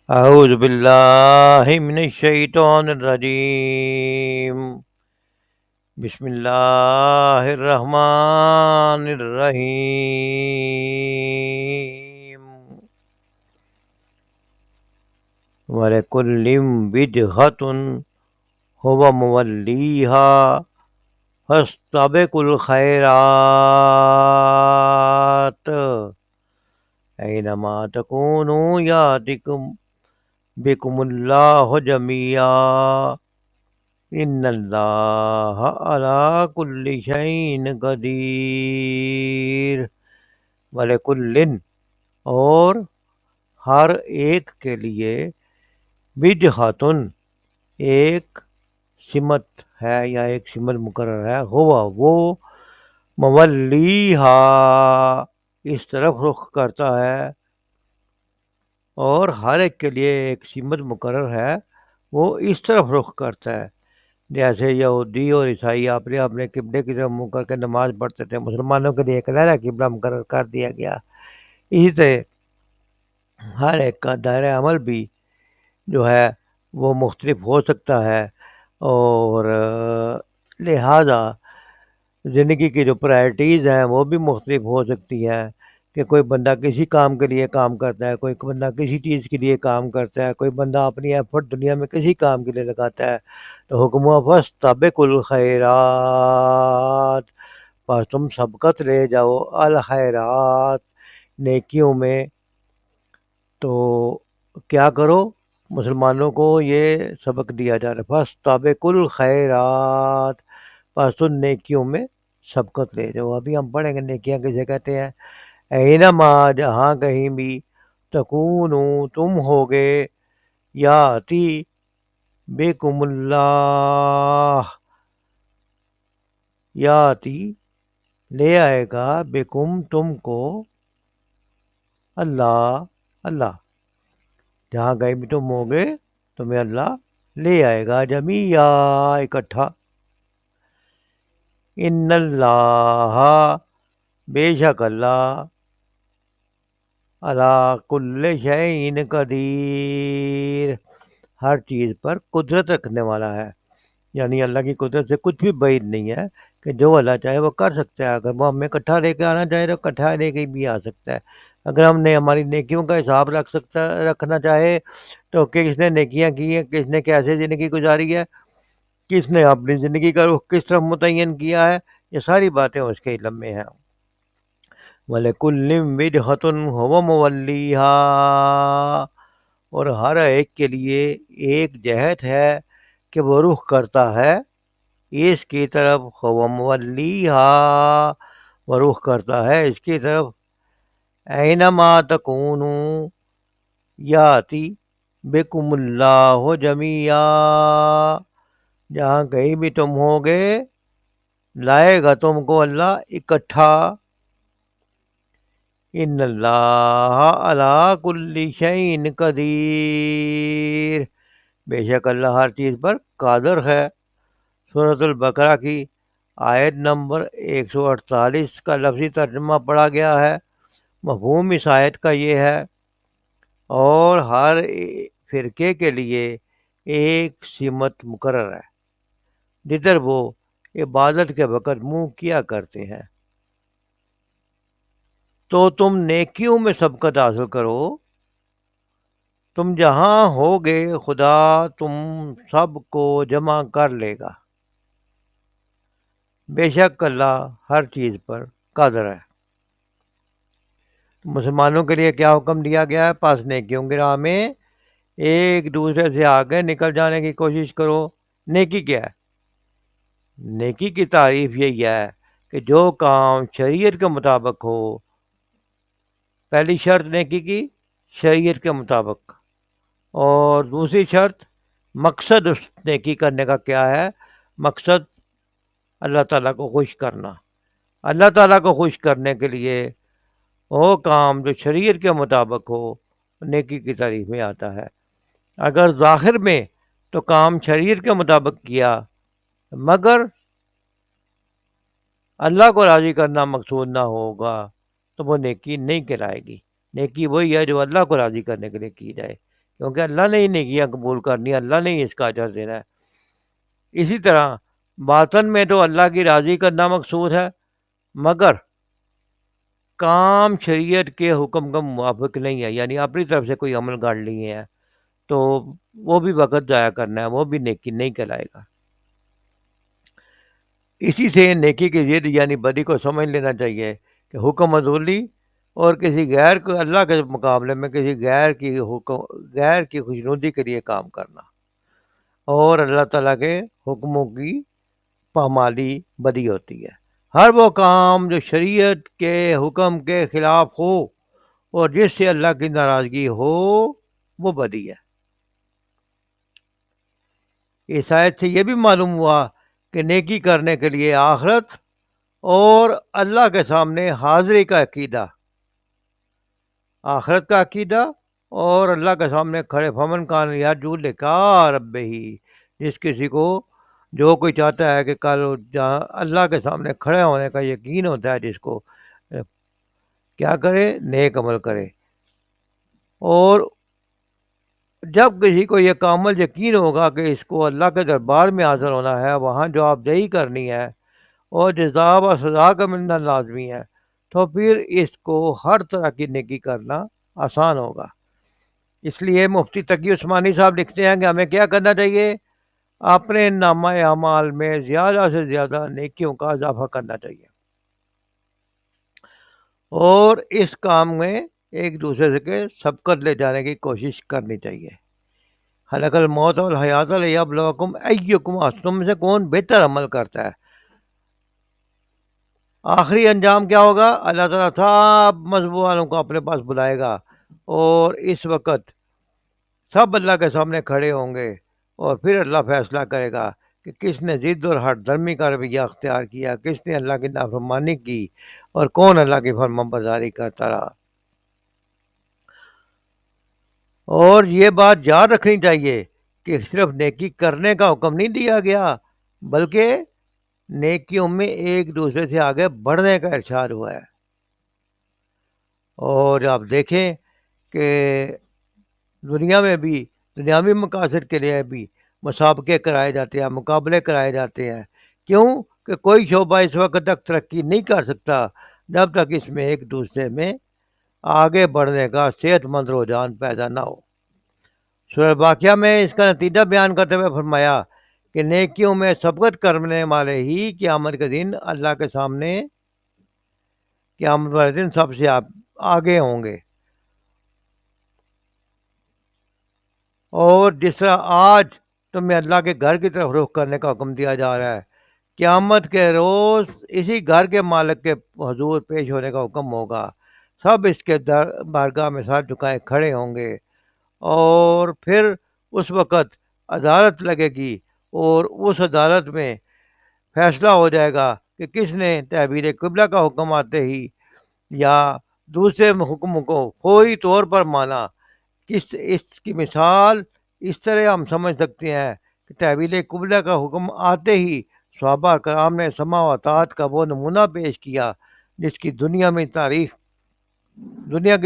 أعوذ بالله من الشيطان الرجيم. بسم الله الرحمن الرحيم. ولكل وجهة هو موليها فاستبقوا الخيرات أينما تكونوا يأتكم بكم الله جميعا ان اللہ علی کل شیء قدیر. ولکل، اور ہر ایک کے لیے، وجہتن، ایک سمت ہے یا ایک سمت مقرر ہے، ہوا وہ، مولیہا، اس طرف رخ کرتا ہے، اور ہر ایک کے لیے ایک سمت مقرر ہے، وہ اس طرف رخ کرتا ہے. جیسے یہودی اور عیسائی اپنے اپنے قبلے کی طرف منہ کر کے نماز پڑھتے تھے، مسلمانوں کے لیے ایک علیحدہ قبلہ مقرر کر دیا گیا. اسی طرح ہر ایک کا دائرہ عمل بھی جو ہے وہ مختلف ہو سکتا ہے، اور لہذا زندگی کی جو پرائرٹیز ہیں وہ بھی مختلف ہو سکتی ہیں، کہ کوئی بندہ کسی کام کے لیے کام کرتا ہے، کوئی بندہ کسی چیز کے لیے کام کرتا ہے، کوئی بندہ اپنی ایفرٹ دنیا میں کسی کام کے لیے لگاتا ہے. تو حکم فاستبقوا الخیرات، پس تم سبقت لے جاؤ الخیرات، نیکیوں میں. تو کیا کرو؟ مسلمانوں کو یہ سبق دیا جا رہا ہے، فاستبقوا الخیرات، پس تم نیکیوں میں سبقت لے جاؤ. ابھی ہم پڑھیں گے نیکیاں کسے کہتے ہیں. اینما، جہاں کہیں بھی، تکونو، تم ہوگے، یاتی بکم اللہ، یاتی، لے آئے گا، بکم، تم کو، اللہ، اللہ، جہاں کہیں بھی تم ہوگے تمہیں اللہ لے آئے گا، جمیعا، اکٹھا. ان اللہ، بے شک اللہ، علی کل شیء قدیر، ہر چیز پر قدرت رکھنے والا ہے. یعنی اللہ کی قدرت سے کچھ بھی بعید نہیں ہے، کہ جو اللہ چاہے وہ کر سکتا ہے. اگر وہ ہمیں اکٹھا لے کے آنا چاہے تو اکٹھا لے کے بھی آ سکتا ہے. اگر ہم نے ہماری نیکیوں کا حساب رکھنا چاہے تو کس نے نیکیاں کی ہیں، کس نے کیسے زندگی گزاری ہے، کس نے اپنی زندگی کا رخ کس طرف متعین کیا ہے، یہ ساری باتیں اس کے علم میں ہیں. وَلِكُلٍّ وِجْهَةٌ هُوَ مُوَلِّيهَا، اور ہر ایک کے لیے ایک جہت ہے کہ وہ رخ کرتا ہے اس کی طرف. هُوَ مُوَلِّيهَا، وہ رخ کرتا ہے اس کی طرف. اینما تکونوا یاتی بکم اللہ جمیعا، جہاں کہیں بھی تم ہوگے لائے گا تم کو اللہ اکٹھا. ان اللہ علی کل شیء قدیر، بے شک اللہ ہر چیز پر قادر ہے. سورۃ البقرہ کی آیت نمبر 148 کا لفظی ترجمہ پڑھا گیا ہے. مفہوم اس آیت کا یہ ہے، اور ہر فرقے کے لیے ایک سمت مقرر ہے جدھر وہ عبادت کے وقت منہ کیا کرتے ہیں. تو تم نیکیوں میں سبقت حاصل کرو، تم جہاں ہوگے خدا تم سب کو جمع کر لے گا. بے شک اللہ ہر چیز پر قادر ہے. مسلمانوں کے لیے کیا حکم دیا گیا ہے؟ پس نیکیوں کی راہ میں ایک دوسرے سے آگے نکل جانے کی کوشش کرو. نیکی کیا ہے؟ نیکی کی تعریف یہی ہے کہ جو کام شریعت کے مطابق ہو. پہلی شرط نیکی کی شریعت کے مطابق، اور دوسری شرط مقصد اس نیکی کرنے کا کیا ہے؟ مقصد اللہ تعالیٰ کو خوش کرنا. اللہ تعالیٰ کو خوش کرنے کے لیے وہ کام جو شریعت کے مطابق ہو نیکی کی تعریف میں آتا ہے. اگر ظاہر میں تو کام شریعت کے مطابق کیا مگر اللہ کو راضی کرنا مقصود نہ ہوگا تو وہ نیکی نہیں کہلائے گی. نیکی وہی ہے جو اللہ کو راضی کرنے کے لیے کی جائے، کیونکہ اللہ نے ہی نیکیاں قبول کرنی ہے، اللہ نے ہی اس کا اجر دینا ہے۔ اسی طرح باطن میں تو اللہ کی راضی کرنا مقصود ہے، مگر کام شریعت کے حکم کا موافق نہیں ہے، یعنی اپنی طرف سے کوئی عمل گاڑ لیے ہیں تو وہ بھی وقت ضائع کرنا ہے، وہ بھی نیکی نہیں کہلائے گا۔ اسی سے نیکی کی ضد یعنی بدی کو سمجھ لینا چاہیے کہ حکم عذولی اور کسی غیر کو اللہ کے مقابلے میں کسی غیر کی خوشنودی کے لیے کام کرنا، اور اللہ تعالیٰ کے حکموں کی پامالی بدی ہوتی ہے۔ ہر وہ کام جو شریعت کے حکم کے خلاف ہو اور جس سے اللہ کی ناراضگی ہو وہ بدی ہے۔ اس آیت سے یہ بھی معلوم ہوا کہ نیکی کرنے کے لیے آخرت اور اللہ کے سامنے حاضری کا عقیدہ، آخرت کا عقیدہ اور اللہ کے سامنے کھڑے فمن کان یرجو لقاء ربہ، جس کسی کو جو کوئی چاہتا ہے کہ کل جہاں اللہ کے سامنے کھڑے ہونے کا یقین ہوتا ہے، جس کو کیا کرے، نیک عمل کرے۔ اور جب کسی کو یہ کامل یقین ہوگا کہ اس کو اللہ کے دربار میں حاضر ہونا ہے، وہاں جواب دہی کرنی ہے اور جزا و سزا کا ملنا لازمی ہے، تو پھر اس کو ہر طرح کی نیکی کرنا آسان ہوگا۔ اس لیے مفتی تقی عثمانی صاحب لکھتے ہیں کہ ہمیں کیا کرنا چاہیے، اپنے نامہ اعمال میں زیادہ سے زیادہ نیکیوں کا اضافہ کرنا چاہیے، اور اس کام میں ایک دوسرے کے سبقت لے جانے کی کوشش کرنی چاہیے۔ خلق الموت والحیات لیبلوکم ایکم احسن، تم سے کون بہتر عمل کرتا ہے۔ آخری انجام کیا ہوگا، اللہ تعالیٰ سب مذہب والوں کو اپنے پاس بلائے گا، اور اس وقت سب اللہ کے سامنے کھڑے ہوں گے، اور پھر اللہ فیصلہ کرے گا کہ کس نے ضد اور ہٹ درمی کا رویہ اختیار کیا، کس نے اللہ کی نافرمانی کی، اور کون اللہ کی فرما برداری کرتا رہا۔ اور یہ بات یاد رکھنی چاہیے کہ صرف نیکی کرنے کا حکم نہیں دیا گیا، بلکہ نیکیوں میں ایک دوسرے سے آگے بڑھنے کا ارشاد ہوا ہے۔ اور آپ دیکھیں کہ دنیا میں بھی دنیاوی مقاصد کے لیے بھی مسابقے کرائے جاتے ہیں، مقابلے کرائے جاتے ہیں۔ کیوں کہ کوئی شعبہ اس وقت تک ترقی نہیں کر سکتا جب تک اس میں ایک دوسرے میں آگے بڑھنے کا صحت مند رجحان پیدا نہ ہو۔ سورہ واقعہ میں اس کا نتیجہ بیان کرتے ہوئے فرمایا کہ نیکیوں میں سبقت کرنے والے ہی قیامت کے دن اللہ کے سامنے قیامت والے دن سب سے آگے ہوں گے۔ اور جس طرح آج تمہیں اللہ کے گھر کی طرف رخ کرنے کا حکم دیا جا رہا ہے، قیامت کے روز اسی گھر کے مالک کے حضور پیش ہونے کا حکم ہوگا، سب اس کے بارگاہ میں سر جھکائے کھڑے ہوں گے، اور پھر اس وقت عدالت لگے گی، اور اس عدالت میں فیصلہ ہو جائے گا کہ کس نے تحویل قبلہ کا حکم آتے ہی یا دوسرے حکم کو فوری طور پر مانا۔ اس کی مثال اس طرح ہم سمجھ سکتے ہیں کہ تحویل قبلہ کا حکم آتے ہی صحابہ کرام نے سماع و اطاعت کا وہ نمونہ پیش کیا جس کی دنیا کی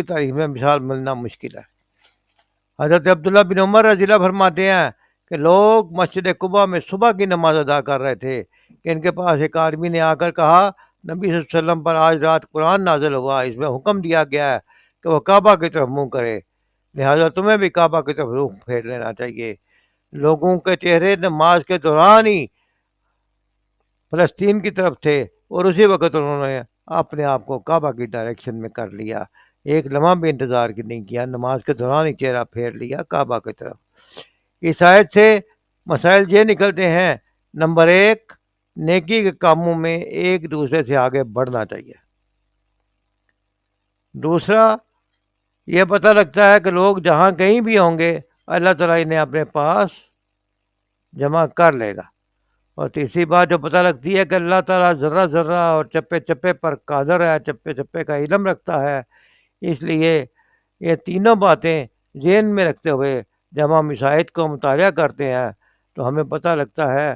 تاریخ میں مثال ملنا مشکل ہے۔ حضرت عبداللہ بن عمر رضی اللہ فرماتے ہیں کہ لوگ مسجد قباء میں صبح کی نماز ادا کر رہے تھے کہ ان کے پاس ایک آدمی نے آ کر کہا، نبی صلی اللہ علیہ وسلم پر آج رات قرآن نازل ہوا، اس میں حکم دیا گیا ہے کہ وہ کعبہ کی طرف منہ کرے، لہٰذا تمہیں بھی کعبہ کی طرف رخ پھیر لینا چاہیے۔ لوگوں کے چہرے نماز کے دوران ہی فلسطین کی طرف تھے، اور اسی وقت انہوں نے اپنے آپ کو کعبہ کی ڈائریکشن میں کر لیا، ایک لمحہ بھی انتظار نہیں کیا، نماز کے دوران ہی چہرہ پھیر لیا کعبہ کی طرف۔ اس آیت سے مسائل یہ نکلتے ہیں، نمبر 1، نیکی کے کاموں میں ایک دوسرے سے آگے بڑھنا چاہیے۔ دوسرا، یہ پتہ لگتا ہے کہ لوگ جہاں کہیں بھی ہوں گے اللہ تعالیٰ انہیں اپنے پاس جمع کر لے گا۔ اور تیسری بات جو پتہ لگتی ہے کہ اللہ تعالیٰ ذرہ ذرہ اور چپے چپے پر قادر ہے، چپے چپے کا علم رکھتا ہے۔ اس لیے یہ تینوں باتیں ذہن میں رکھتے ہوئے جب ہم اس آیت کو مطالعہ کرتے ہیں تو ہمیں پتہ لگتا ہے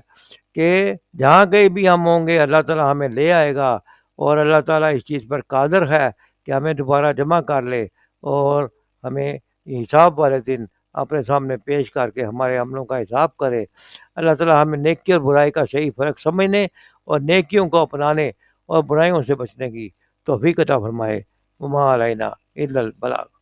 کہ جہاں کہیں بھی ہم ہوں گے اللہ تعالیٰ ہمیں لے آئے گا، اور اللہ تعالیٰ اس چیز پر قادر ہے کہ ہمیں دوبارہ جمع کر لے اور ہمیں حساب والے دن اپنے سامنے پیش کر کے ہمارے عملوں کا حساب کرے۔ اللہ تعالیٰ ہمیں نیکی اور برائی کا صحیح فرق سمجھنے اور نیکیوں کو اپنانے اور برائیوں سے بچنے کی توفیق عطا فرمائے۔ وما علینا الا البلاغ۔